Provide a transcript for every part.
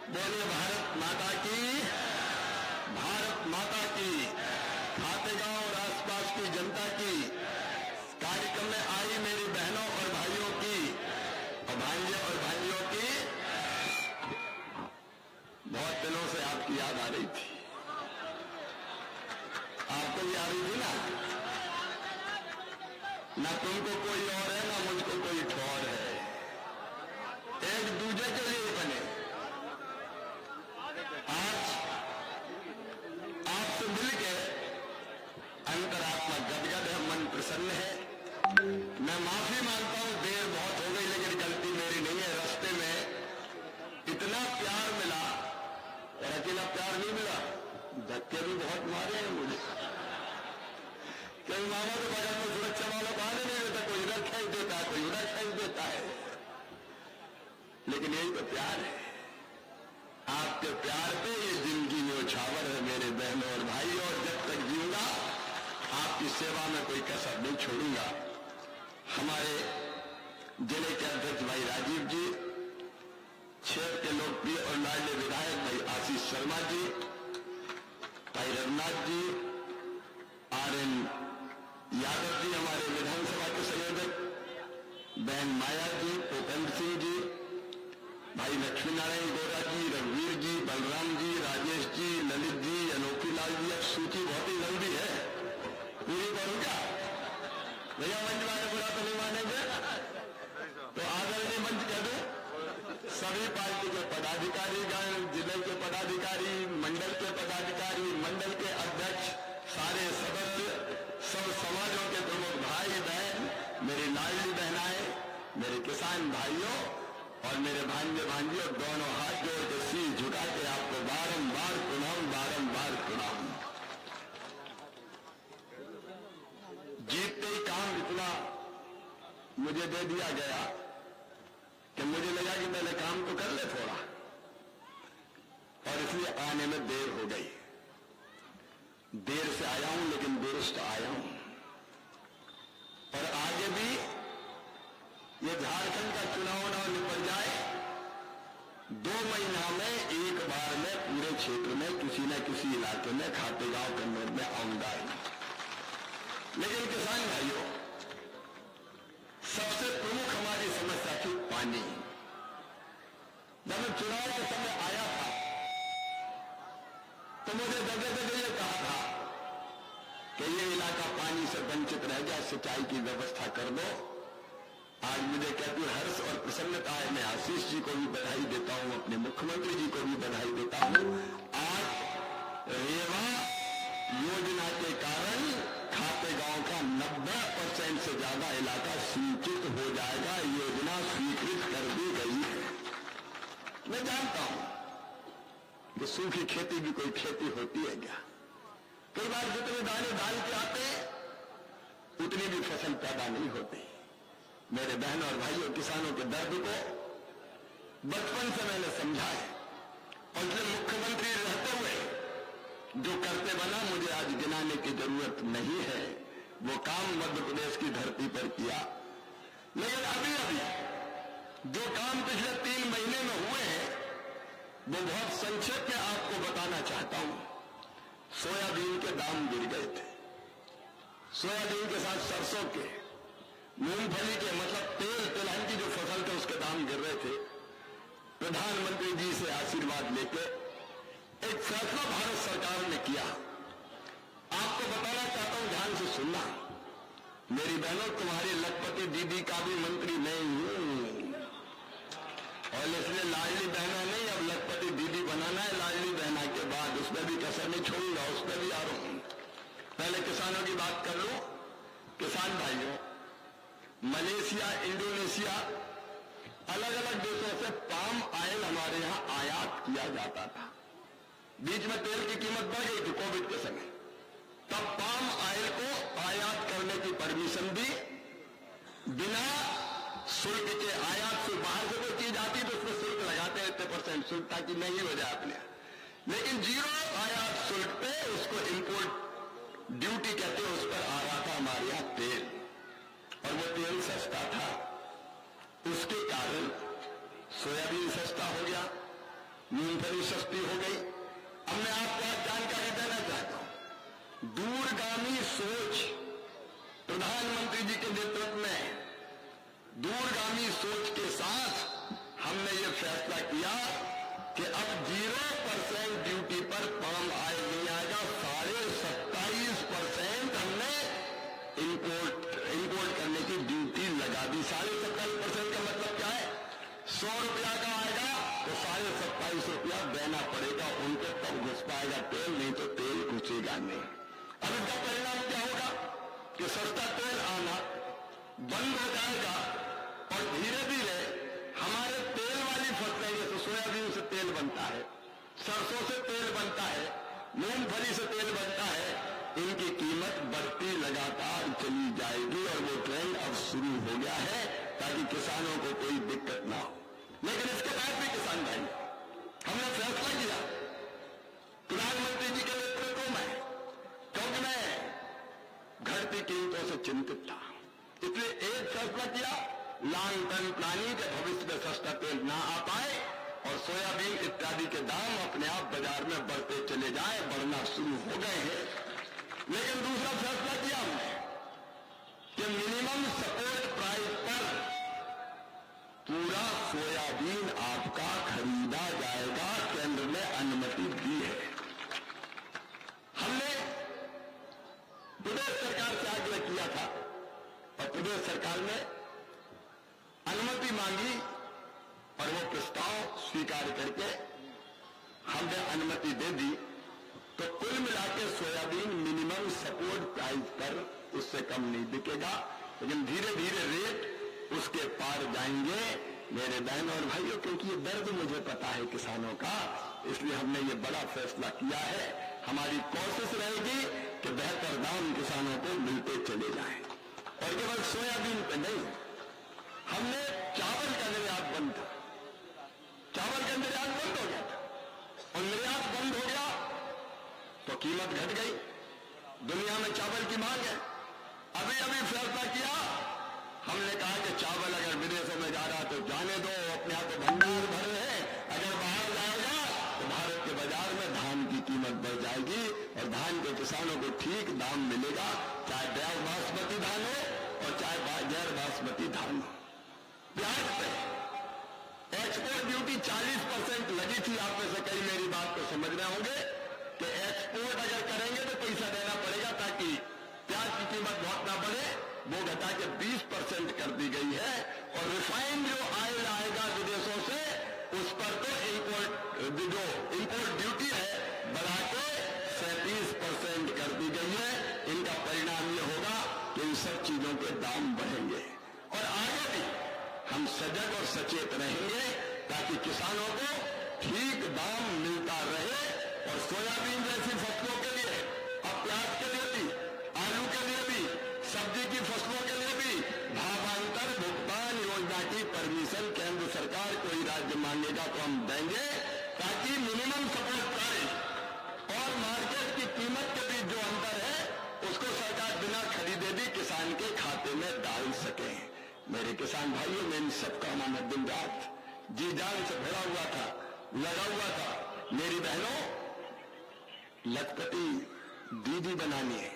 बोलिए भारत माता की, भारत माता की। खातेगांव और आसपास की जनता की कार्यक्रम में आई मेरी बहनों और भाइयों की और भाइयों और भाइयों की बहुत दिनों से आपकी याद आ रही थी। आपको भी आ रही थी ना तुमको कोई और है ना मुझको कोई ठौर है। एक दूसरे के लिए बने। आज आपसे मिलके अंतरात्मा गदगद है, मन प्रसन्न है। मैं माफी मांगता हूं, देर बहुत हो गई, लेकिन गलती मेरी नहीं है। रास्ते में इतना प्यार मिला और अकेला प्यार नहीं मिला, धक्के भी बहुत मारे हैं मुझे। कई मामा के बगल में सुरक्षा वालों को आने नहीं देता, कोई इधर खींच देता है, कोई उधर खींच देता है, लेकिन यही तो प्यार है। आपके प्यार पे ये जिंदगी में उछावर है मेरे बहनों और भाई, और जब तक जीऊंगा आपकी सेवा में कोई कसर नहीं छोड़ूंगा। हमारे जिले के अध्यक्ष भाई राजीव जी, क्षेत्र के लोकप्रिय और लाडले विधायक भाई आशीष शर्मा जी, भाई रघुनाथ जी, आरएन यादव जी, हमारे विधानसभा के संयोजक बहन माया जी, भूपेंद्र सिंह जी, भाई लक्ष्मी नारायण गौरा जी, रघुवीर जी, बलराम जी, राजेश जी, ललित जी, अनोखी लाल जी। अब सूची बहुत ही लंबी है, पूरी करूं क्या भैया? मंच वाले बुरा तो नहीं मानेंगे तो आदरणीय मंच कह दो। सभी पार्टी के पदाधिकारी, जिले के पदाधिकारी, मंडल के पदाधिकारी, मंडल के अध्यक्ष, सारे सदस्य, सब समाजों के प्रमुख भाई बहन, मेरी लाडली बहनाएं, मेरे किसान भाइयों और मेरे भांजे भांजियों, दोनों हाथ जोड़ के शीश झुका के आपको बारंबार प्रणाम, बारंबार प्रणाम। जीतते ही काम इतना मुझे दे दिया गया कि मुझे लगा कि पहले काम तो कर ले थोड़ा, और इसलिए आने में देर हो गई। देर से आया हूं लेकिन दुरुस्त आया हूं। और आगे भी ये झारखंड का चुनाव ना निपट जाए, 2 महीना में एक बार में पूरे क्षेत्र में किसी न किसी इलाके में खातेगांव कन्नौज में आऊंगा ही। लेकिन किसान भाइयों, सबसे प्रमुख हमारी समस्या थी पानी। जब मैं चुनाव के समय आया था तो मुझे जगह जगह ये कहा था कि ये इलाका पानी से वंचित रह गया, सिंचाई की व्यवस्था कर दो। आज मुझे कहती हर्ष और प्रसन्नता है, मैं आशीष जी को भी बधाई देता हूं, अपने मुख्यमंत्री जी को भी बधाई देता हूं। आज रेवा योजना के कारण खातेगांव का 90% से ज्यादा इलाका सिंचित हो जाएगा। योजना स्वीकृत कर दी गई है। मैं जानता हूं कि सूखी खेती भी कोई खेती होती है क्या? कई बार जितने दाने डाल के आते उतनी भी फसल पैदा नहीं होती। मेरे बहनों और भाइयों, किसानों के दर्द को बचपन से मैंने समझा है, और इसलिए मुख्यमंत्री रहते हुए जो करते बना, मुझे आज गिनाने की जरूरत नहीं है। वो काम मध्य प्रदेश की धरती पर किया। लेकिन अभी अभी जो काम पिछले 3 महीने में हुए हैं वो बहुत संक्षेप में आपको बताना चाहता हूं। सोयाबीन के दाम गिर गए थे। सोयाबीन के साथ सरसों के, मूंगफली के, मतलब तिलहन की जो फसल थे उसके दाम गिर रहे थे। प्रधानमंत्री जी से आशीर्वाद लेके एक फैसला भारत सरकार ने किया। आपको बताना चाहता हूं, ध्यान से सुनना। मेरी बहनों, तुम्हारी लखपति दीदी का भी मंत्री मैं हूं, और इसलिए लाडली बहना नहीं, अब लखपति दीदी बनाना है। लाडली बहना के बाद उसमें भी कसर नहीं छोड़ूंगा, उसमें भी आ रहा हूं। पहले किसानों की बात कर लो। किसान भाइयों, मलेशिया, इंडोनेशिया, अलग अलग देशों से पाम ऑयल हमारे यहां आयात किया जाता था। बीच में तेल की कीमत बढ़ गई थी कोविड के समय, तब पाम ऑयल को आयात करने की परमिशन दी। बिना शुल्क के आयात से बाहर से कोई चीज आती तो उसमें शुल्क लगाते हैं 80% शुल्क, ताकि नहीं हो जाए अपने। लेकिन 0 आयात शुल्क पे उसको इंपोर्ट ड्यूटी कहते हैं, उस पर आ रहा था हमारे यहां तेल, और वो तेल सस्ता था। उसके कारण सोयाबीन सस्ता हो गया, मूंगफली सस्ती हो गई। अब मैं आपको आज जानकारी देना चाहता हूं, दूरगामी सोच प्रधानमंत्री जी के नेतृत्व में, दूरगामी सोच के साथ हमने ये फैसला किया कि अब 0% ड्यूटी पर पाम ऑयल नहीं आएगा। 27.5% हमने इंपोर्ट करने की ड्यूटी लगा दी। 27.5% का मतलब क्या है? 100 रुपया का आएगा तो 27.5 रुपया देना पड़ेगा उनको, तब घुस पाएगा तेल, नहीं तो तेल घुसेगा नहीं। अब इसका परिणाम क्या होगा कि सस्ता तेल आना बंद हो जाएगा और धीरे धीरे हमारे तेल वाली फसलें, जैसे सोयाबीन से तेल बनता है, सरसों से तेल बनता है, मूंगफली से तेल बनता है, इनकी कीमत बढ़ती लगातार चली जाएगी और वो ट्रेंड अब शुरू हो गया है ताकि किसानों को कोई दिक्कत ना हो। लेकिन इसके बाद भी किसान भाई, हमने फैसला किया प्रधानमंत्री जी के नेतृत्व में, क्योंकि मैं घटती कीमतों से चिंतित था, इसलिए एक फैसला किया, लॉन्ग टर्म प्लानिंग के भविष्य में सस्ता तेल ना आ पाए और सोयाबीन इत्यादि के दाम अपने आप बाजार में बढ़ते चले जाए, बढ़ना शुरू हो गए हैं। लेकिन दूसरा फैसला किया हमने कि मिनिमम सपोर्ट प्राइस पर पूरा सोयाबीन आपका खरीदा जाएगा। केंद्र ने अनुमति दी है। हमने प्रदेश सरकार से आग्रह किया था और प्रदेश सरकार ने अनुमति मांगी और वो प्रस्ताव स्वीकार करके हमने अनुमति दे दी। तो कुल मिलाकर सोयाबीन मिनिमम सपोर्ट प्राइस पर उससे कम नहीं बिकेगा, लेकिन धीरे धीरे रेट उसके पार जाएंगे मेरे बहन और भाइयों, क्योंकि ये दर्द मुझे पता है किसानों का, इसलिए हमने ये बड़ा फैसला किया है। हमारी कोशिश रहेगी कि बेहतर दाम किसानों को मिलते चले जाएं। और केवल सोयाबीन पे नहीं, हमने चावल का निर्यात बंद था, चावल का निर्यात बंद हो गया था और निर्यात बंद हो गया तो कीमत घट गई। दुनिया में चावल की मांग है। अभी अभी फैसला किया, हमने कहा कि चावल अगर विदेशों में जा रहा तो जाने दो, अपने यहाँ तो भंडार भरे हैं, अगर बाहर जाएगा तो भारत के बाजार में धान की कीमत बढ़ जाएगी और धान के किसानों को ठीक दाम मिलेगा, चाहे बासमती धान हो और चाहे गैर बासमती धान हो। प्याज पे एक्सपोर्ट ड्यूटी 40% लगी थी। आप में से कई मेरी बात को समझ रहे होंगे कि एक्सपोर्ट अगर करेंगे तो पैसा देना पड़ेगा ताकि प्याज की कीमत बहुत ना बढ़े, वो घटा के 20% कर दी गई है। और रिफाइंड जो ऑयल आएगा विदेशों से, उस पर तो इंपोर्ट ड्यूटी है बढ़ा के 37% कर दी गई है। इनका परिणाम ये होगा कि इन सब चीजों के दाम बढ़ेंगे और आगे भी हम सजग और सचेत रहेंगे ताकि किसानों को ठीक दाम मिलता रहे। और सोयाबीन जैसी फसलों के लिए, अब प्याज के लिए भी, आलू के लिए भी, सब्जी की फसलों के लिए भी भावांतर भुगतान योजना की परमिशन केंद्र सरकार कोई राज्य मांगेगा तो हम देंगे, ताकि मिनिमम सपोर्ट प्राइस और मार्केट की कीमत के बीच जो अंतर है उसको सरकार बिना खरीदे भी किसान के खाते में डाल सके। मेरे किसान भाइयों, मैं इन सब कामों में दिन रात जी जान से भरा हुआ था, लगा हुआ था। मेरी बहनों, लखपति दीदी बनानी है,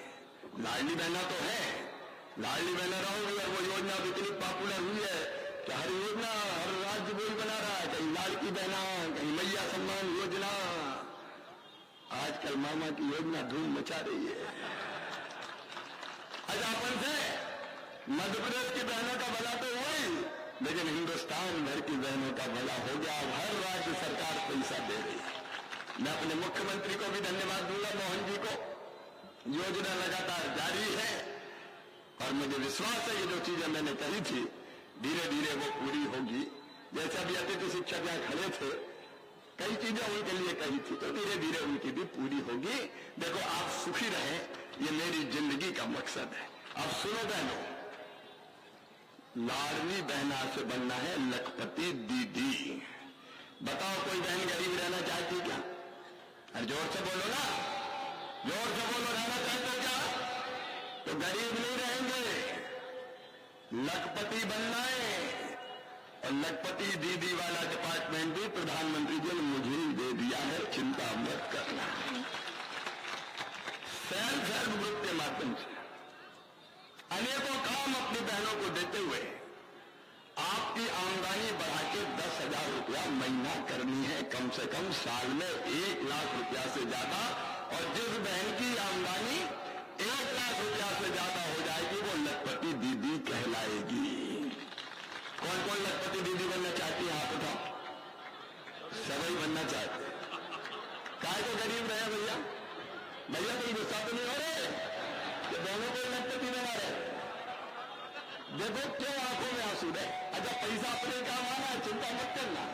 लाडली बहना तो है, लाडली बहना रहूंगी और वो योजना इतनी पॉपुलर हुई है कि हर योजना हर राज्य वही बना रहा है, कहीं लाड़की बहना, कहीं मैया सम्मान योजना। आजकल मामा की योजना धूम मचा रही है। अजापन से मध्य प्रदेश की बहनों का भला तो हुआ ही, लेकिन हिंदुस्तान भर की बहनों का भला हो गया। हर राज्य सरकार पैसा दे रही है। मैं अपने मुख्यमंत्री को भी धन्यवाद दूंगा, मोहन जी को। योजना लगातार जारी है और मुझे विश्वास है कि जो चीजें मैंने कही थी धीरे धीरे वो पूरी होगी। जैसे अभी अतिथि शिक्षक यहाँ खड़े थे, कई चीजें उनके लिए कही थी तो धीरे धीरे उनकी भी पूरी होगी। देखो, आप सुखी रहें, ये मेरी जिंदगी का मकसद है। अब सुनो बहनों, लाडली बहना से बनना है लखपति दीदी। बताओ, कोई बहन गरीब रहना चाहती क्या? अरे जोर से बोलो ना, जोर से बोलो, रहना चाहते हो क्या? तो गरीब नहीं रहेंगे, लखपति बनना है। और लखपति दीदी वाला डिपार्टमेंट भी प्रधानमंत्री जी ने मुझे ही दे दिया है, चिंता मत करना। सेल्फ हेल्प ग्रुप के माध्यम से अनेकों काम अपनी बहनों को देते हुए आपकी आमदनी बढ़ा के 10,000 रुपया महीना करनी है, कम से कम साल में 1 लाख रुपया से ज्यादा। और जिस बहन की आमदनी 1 लाख रुपया से ज्यादा हो जाएगी वो लखपति दीदी कहलाएगी। कौन कौन लखपति दीदी बनना चाहती है? हाथ उठाओ। सभी बनना चाहते। काय को गरीब रहे भैया? भैया कोई गुस्सा तो नहीं हो रहे कि दोनों को लखपति बना रहे? देखो क्यों आंखों में आंसू है। अच्छा पैसा अपने काम आना है, चिंता मत करना।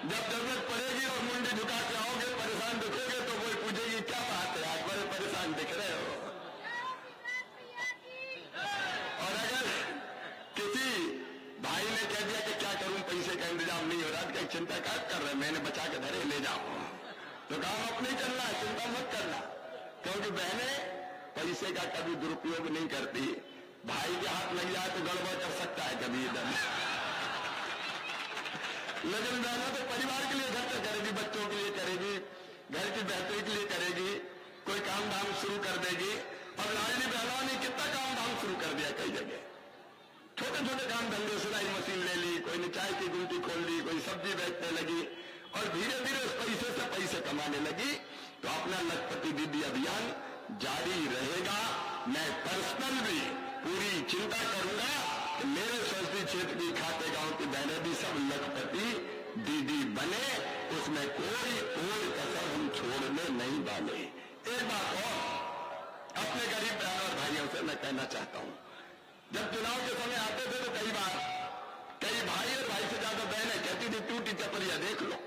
जब जरूरत पड़ेगी और मुंडी झुका के आओगे, परेशान दिखोगे तो कोई पूछेगी क्या बात है, आज बड़े परेशान दिख रहे हो। और अगर किसी भाई ने कह दिया कि क्या करूं, पैसे का इंतजाम नहीं हो रहा, क्या चिंता क्या कर रहे, मैंने बचा के धरे ले जाओ, तो काम अपने ही करना है, चिंता मत करना। क्योंकि बहनें पैसे का कभी दुरुपयोग नहीं करती। भाई के हाथ लग जाए तो गड़बड़ कर सकता है कभी इधर, लेकिन बहनों तो परिवार के लिए खर्चा करेगी, बच्चों के लिए करेगी, घर की बेहतरी के लिए करेगी, कोई काम धाम शुरू कर देगी। और लाडली बहनों ने कितना काम धाम शुरू कर दिया कई जगह, छोटे छोटे काम धंधे, सिलाई मशीन ले ली, कोई ने चाय की गुमटी खोल ली, कोई सब्जी बेचने लगी और धीरे धीरे उस पैसे से पैसे कमाने लगी। तो अपना लखपति दीदी अभियान जारी रहेगा। मैं पर्सनल भी पूरी चिंता करूंगा कि मेरे संसदीय क्षेत्र की खाते गांव की बहनें भी सब लखपति दीदी बने, उसमें कोई कसर हम छोड़ने नहीं वाले। एक बात और अपने गरीब बहनों और भाइयों से मैं कहना चाहता हूं, जब चुनाव के समय आते थे तो कई बार कई भाई और भाई से ज्यादा बहनें कहती थी टूटी चपलिया देख लो,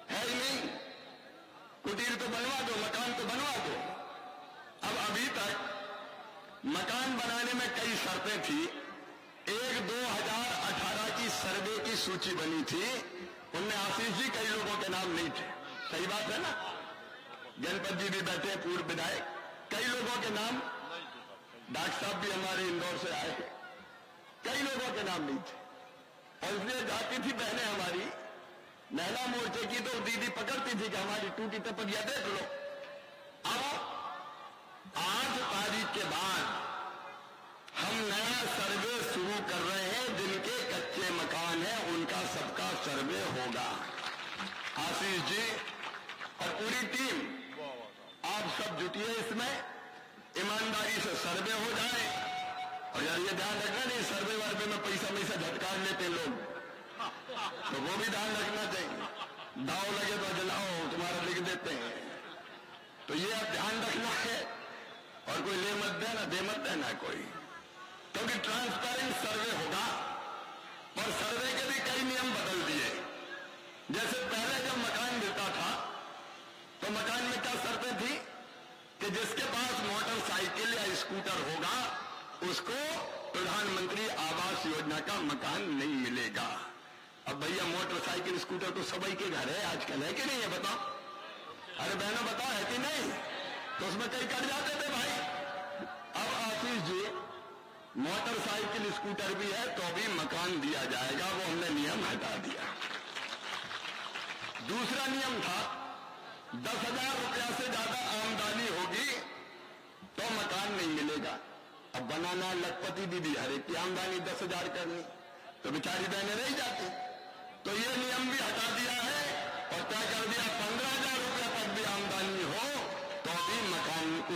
है ही नहीं, कुटीर तो बनवा दो, मकान तो बनवा दो। अब अभी तक मकान बनाने में कई शर्तें थी। एक 2018 की सर्वे की सूची बनी थी, उनमें आशीष जी कई लोगों के नाम नहीं थे, सही बात है ना, गणपत जी भी बैठे पूर्व विधायक, कई लोगों के नाम, डॉक्टर साहब भी हमारे इंदौर से आए, कई लोगों के नाम नहीं थे। और इसलिए जाती थी बहनें हमारी महिला मोर्चे की तो दीदी पकड़ती थी कि हमारी टूटी टपलिया देख लो। अब 8 तारीख के बाद हम नया सर्वे शुरू कर रहे हैं, जिनके कच्चे मकान हैं उनका सबका सर्वे होगा। आशीष जी और पूरी टीम आप सब जुटिए इसमें, ईमानदारी से सर्वे हो जाए। और यार ये ध्यान रखना नहीं सर्वे वर्वे में पैसा झटकार लेते लोग, तो वो भी ध्यान रखना चाहिए। दाव लगे तो जलाओ तुम्हारा लिख देते हैं, तो ये आप ध्यान रखना है। और कोई ले मत देना, दे मत देना कोई, क्योंकि ट्रांसपेरेंट सर्वे होगा। और सर्वे के भी कई नियम बदल दिए। जैसे पहले जब मकान मिलता था तो मकान में क्या शर्तें थी कि जिसके पास मोटरसाइकिल या स्कूटर होगा उसको प्रधानमंत्री आवास योजना का मकान नहीं मिलेगा। अब भैया मोटरसाइकिल स्कूटर तो सभी के घर है आजकल, है कि नहीं है बताओ? अरे बहनों बताओ, है कि नहीं? तो उसमें कई कट जाते थे भाई। अब आशीष जी मोटरसाइकिल स्कूटर भी है तो भी मकान दिया जाएगा, वो हमने नियम हटा दिया। दूसरा नियम था 10,000 रुपया से ज्यादा आमदनी होगी तो मकान नहीं मिलेगा। अब बनाना लखपति दीदी हर एक की आमदनी 10,000 करनी, तो बेचारी बहनें रह जाती। तो ये नियम भी हटा दिया है और क्या कर दिया, 15,000 रुपया तक भी आमदनी हो तो भी मकान को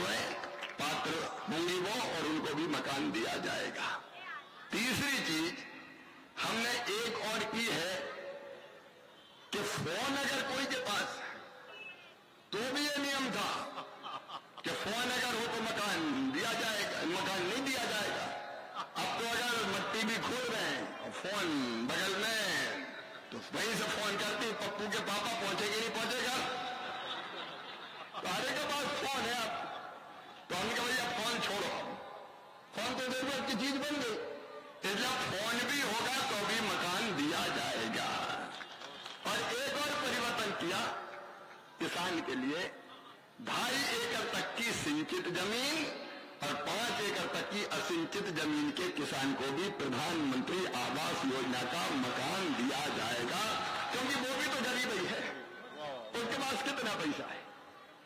पात्र होंगी वो, और उनको भी मकान दिया जाएगा। तीसरी चीज हमने एक और की है कि फोन अगर कोई के पास तो भी ये नियम था कि फोन अगर हो तो मकान दिया जाएगा, मकान नहीं दिया जाएगा। अब तो अगर मट्टी भी खोल रहे हैं और फोन बगल में, तो वहीं से फोन करती पप्पू के पापा पहुंचेगी नहीं पहुंचेगा, सारे के पास फोन है। अब तो हमने कहा भैया फोन छोड़ो, फोन तो जरूरत की चीज बन गई, इसलिए फोन भी होगा तो भी मकान दिया जाएगा। और एक और परिवर्तन किया किसान के लिए, 2.5 एकड़ तक की सिंचित जमीन और 5 एकड़ तक की असिंचित जमीन के किसान को भी प्रधानमंत्री आवास योजना का मकान दिया जाएगा, क्योंकि वो भी तो गरीब ही है, उनके पास कितना पैसा है,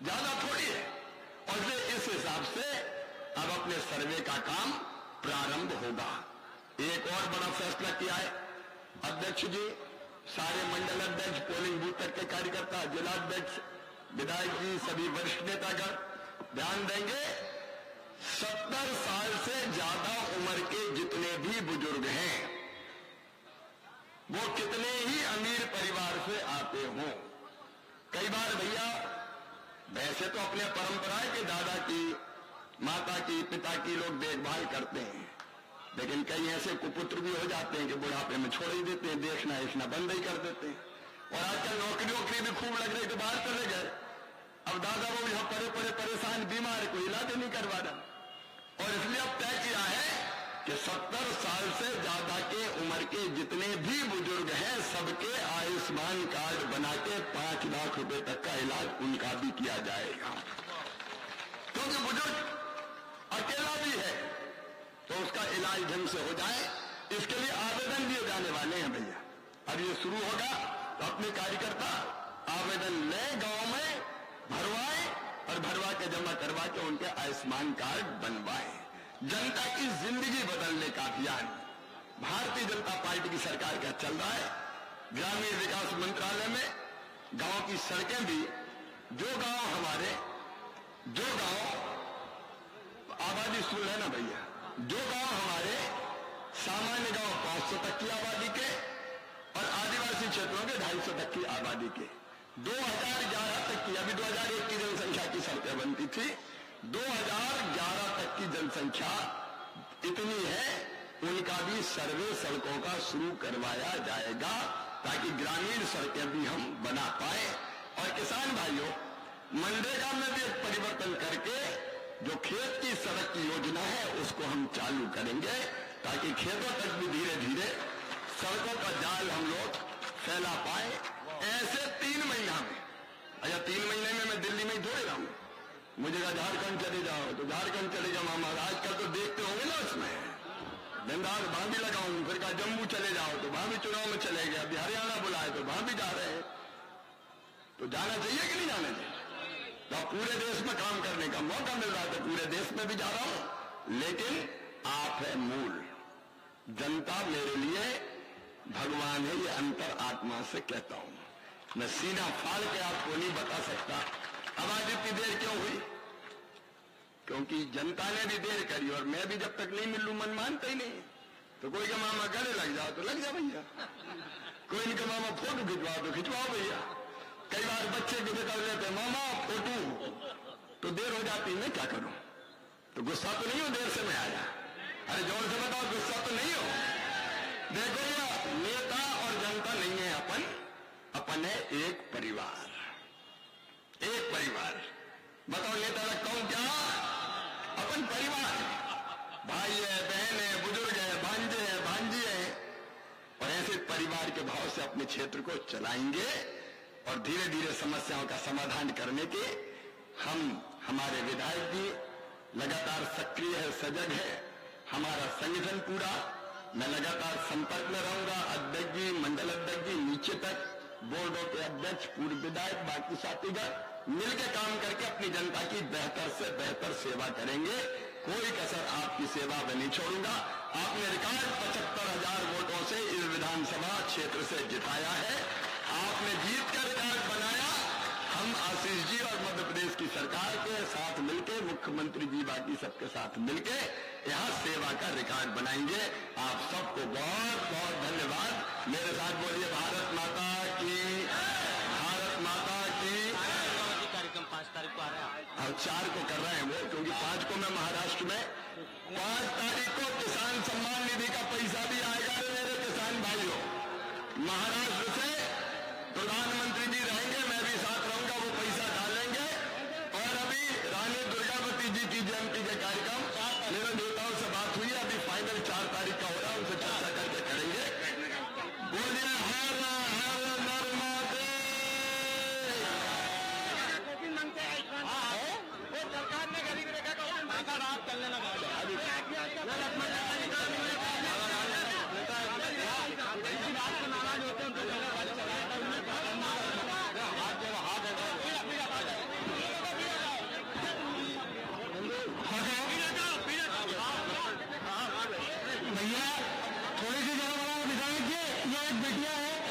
ज्यादा थोड़ी है। और इस हिसाब से अब अपने सर्वे का काम प्रारंभ होगा। एक और बड़ा फैसला किया है अध्यक्ष जी, सारे मंडल अध्यक्ष, पोलिंग बूथ तक के कार्यकर्ता, जिलाध्यक्ष, विधायक जी, सभी वरिष्ठ नेतागण ध्यान देंगे। 70 साल से ज्यादा उम्र के जितने भी बुजुर्ग हैं, वो कितने ही अमीर परिवार से आते हों, कई बार भैया वैसे तो अपने परंपरा है कि दादा की, माता की, पिता की लोग देखभाल करते हैं, लेकिन कई ऐसे कुपुत्र भी हो जाते हैं कि बुढ़ापे में छोड़ ही देते हैं, देखना देखना बंद ही कर देते हैं। और आजकल नौकरी भी खूब लग रही तो बाहर चले गए, अब दादा वो यहां पड़े परेशान बीमार है, कोई इलाज नहीं करवा रहा। और इसलिए अब तय किया है कि 70 साल से ज्यादा के उम्र के जितने भी बुजुर्ग हैं, सबके आयुष्मान कार्ड बना के 5 लाख रुपए तक का इलाज उनका भी किया जाएगा। क्योंकि बुजुर्ग अकेला भी है तो उसका इलाज ढंग से हो जाए, इसके लिए आवेदन दिए जाने वाले हैं भैया। अब ये शुरू होगा तो अपने कार्यकर्ता आवेदन लें, गांव में भरवाएं और भरवा के जमा करवा के उनके आयुष्मान कार्ड बनवाएं। जनता की जिंदगी बदलने का अभियान भारतीय जनता पार्टी की सरकार का चल रहा है। ग्रामीण विकास मंत्रालय में गांव की सड़कें भी, जो गांव आबादी सुन है ना भैया, जो गांव हमारे सामान्य गांव 500 तक की आबादी के और आदिवासी क्षेत्रों के 250 तक की आबादी के 2011 तक की, अभी 2001 की जनसंख्या की सड़कें बनती थी, 2011 तक की जनसंख्या इतनी है, उनका भी सर्वे सड़कों का शुरू करवाया जाएगा ताकि ग्रामीण सड़कें भी हम बना पाए। और किसान भाइयों, मनरेगा में भी एक परिवर्तन करके जो खेत की सड़क की योजना है उसको हम चालू करेंगे ताकि खेतों तक भी धीरे धीरे सड़कों का जाल हम लोग फैला पाए। ऐसे 3 महीना में, अच्छा 3 महीने में मैं दिल्ली में ही थोड़े रहूं, मुझे कहा झारखंड चले जाओ तो झारखंड चले जाओ मामा, आजकल तो देखते होंगे ना उसमें धंधार वहां भी लगाऊं, फिर कहा जम्मू चले जाओ तो वहां भी चुनाव में चले गए, अभी हरियाणा बुलाए तो वहां भी जा रहे हैं। तो जाना चाहिए कि नहीं जाना चाहिए? तो पूरे देश में काम करने का मौका मिल रहा है तो पूरे देश में भी जा रहा हूं, लेकिन आप है मूल, जनता मेरे लिए भगवान है, ये अंतर आत्मा से कहता हूं। मैं सीना फाड़ के आपको नहीं बता सकता अब आज इतनी देर क्यों हुई, क्योंकि जनता ने भी देर करी और मैं भी जब तक नहीं मिलूं मन मानता ही नहीं। तो कोई का मामा गले लग जाओ तो लग जाओ भैया, कोई इनका मामा फोटो खिंचवाओ तो खिंचवाओ भैया। कई बार बच्चे भी कर लेते मामा फोटो, तो देर हो जाती, मैं क्या करूं? तो गुस्सा तो नहीं हो देर से मैं आया, अरे जोर से बताओ गुस्सा तो नहीं हो? देखो ये नेता और जनता नहीं है अपन है एक परिवार, एक परिवार। बताओ नेता लगता हूं क्या? अपन परिवार, भाई है, बहन है, बुजुर्ग है, भांजे है, भांजी है, और ऐसे परिवार के भाव से अपने क्षेत्र को चलाएंगे और धीरे धीरे समस्याओं का समाधान करने के हमारे विधायक जी लगातार सक्रिय है, सजग है, हमारा संगठन पूरा, मैं लगातार संपर्क में रहूंगा, अध्यक्ष जी, मंडल अध्यक्ष जी, नीचे तक बोर्डों के अध्यक्ष, पूर्व विधायक, बाकी साथीगण मिलकर काम करके अपनी जनता की बेहतर से बेहतर सेवा करेंगे। कोई कसर आपकी सेवा में नहीं छोड़ूंगा। आपने रिकॉर्ड 75,000 वोटों से इस विधानसभा क्षेत्र से जिताया है, आपने जीत का रिकॉर्ड बनाया। हम आशीष जी और मध्य प्रदेश की सरकार के साथ मिलकर, मुख्यमंत्री जी बाकी सबके साथ मिलकर यहां सेवा का रिकॉर्ड बनाएंगे। आप सबको बहुत बहुत धन्यवाद। मेरे साथ बोलिए भारत माता की, भारत माता की। कार्यक्रम 5 तारीख को आ रहा है, और 4 को कर रहे हैं वो, क्योंकि 5 को मैं महाराष्ट्र में, 5 तारीख को किसान सम्मान निधि का पैसा भी आएगा मेरे किसान भाइयों। महाराष्ट्र